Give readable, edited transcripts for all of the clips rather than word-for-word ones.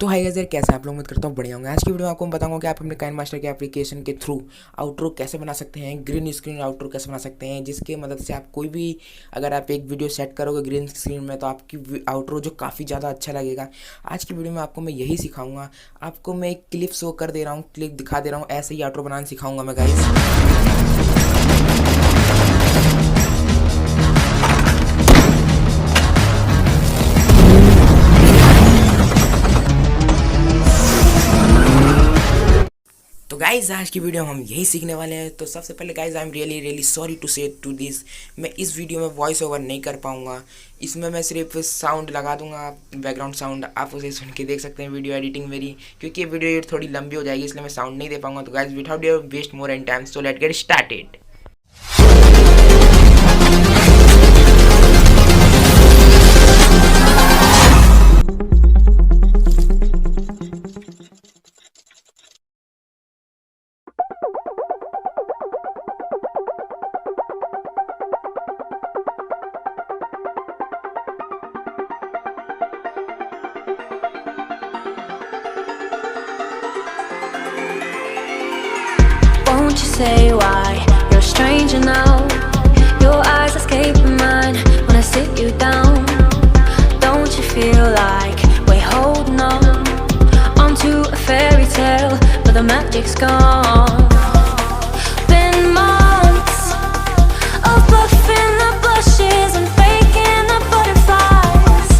तो hi guys यार, कैसे आप लोग? उम्मीद करता हूँ बढ़िया होंगे। आज की वीडियो में आपको बताऊंगा कि आप अपने काइन मास्टर के एप्लीकेशन के थ्रू आउटरो कैसे बना सकते हैं, ग्रीन स्क्रीन आउटरो कैसे बना सकते हैं, जिसके मदद से आप कोई भी अगर आप एक वीडियो सेट करोगे ग्रीन स्क्रीन में तो आपकी आउटरो जो काफ़ी ज़्यादा अच्छा लगेगा। आज की वीडियो में आपको मैं यही सिखाऊंगा। आपको मैं एक क्लिप शो कर दे रहा हूँ, क्लिप दिखा दे रहा हूँ, ऐसे ही आउटरो बनाना सिखाऊंगा मैं गाइस। तो गाइज आज की वीडियो में हम यही सीखने वाले हैं। तो सबसे पहले guys I am really really sorry to say to this, मैं इस वीडियो में वॉइस ओवर नहीं कर पाऊंगा। इसमें मैं सिर्फ साउंड लगा दूंगा, बैकग्राउंड साउंड, आप उसे सुन के देख सकते हैं वीडियो एडिटिंग मेरी, क्योंकि ये वीडियो थोड़ी लंबी हो जाएगी इसलिए मैं साउंड नहीं दे पाऊंगा। तो guys without your waste more and time, so let get started. Won't you say why you're a stranger now? Your eyes escaping mine when I sit you down. Don't you feel like we're holding on onto a fairy tale, but the magic's gone? Been months of bluffing the blushes and faking the butterflies.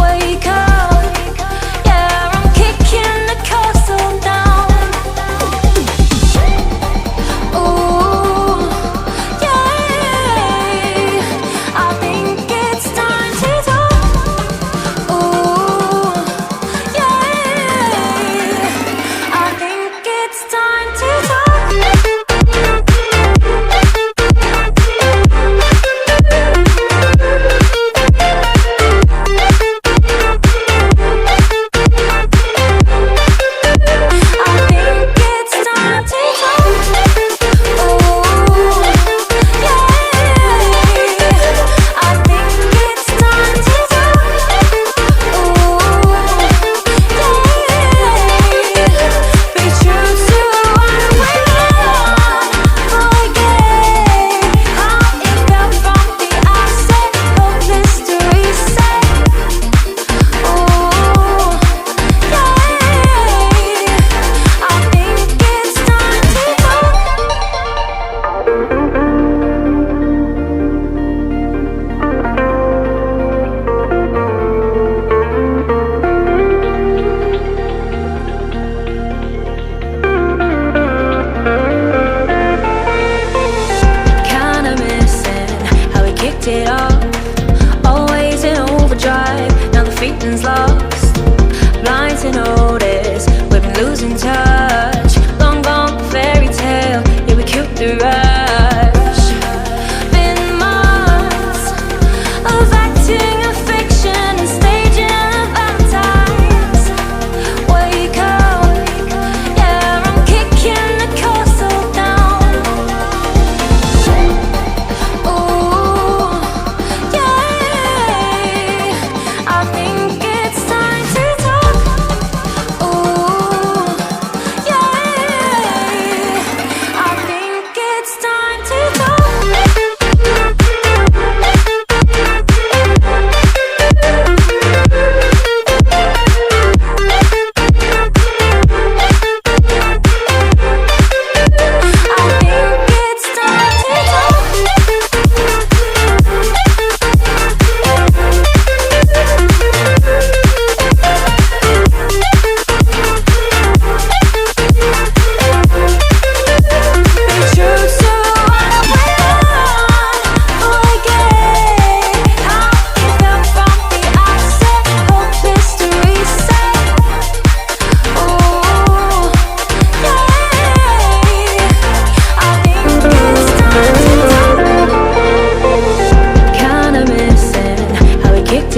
Wake up, yeah, I'm kicking the castle down. It off, always in overdrive. Now the feeling's lost, blind to notice we've been losing touch. Long gone fairy tale, yeah, we killed the rush. Been months of acting a fiction and staging a Valentine's. Wake up, yeah, I'm kicking the castle down. Ooh,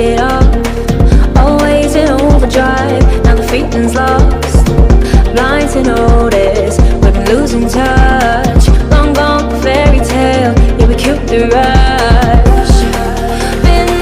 it off, always in overdrive. Now the feeling's lost, blind to notice we've been losing touch. Long gone fairy tale, yeah, we killed the rush.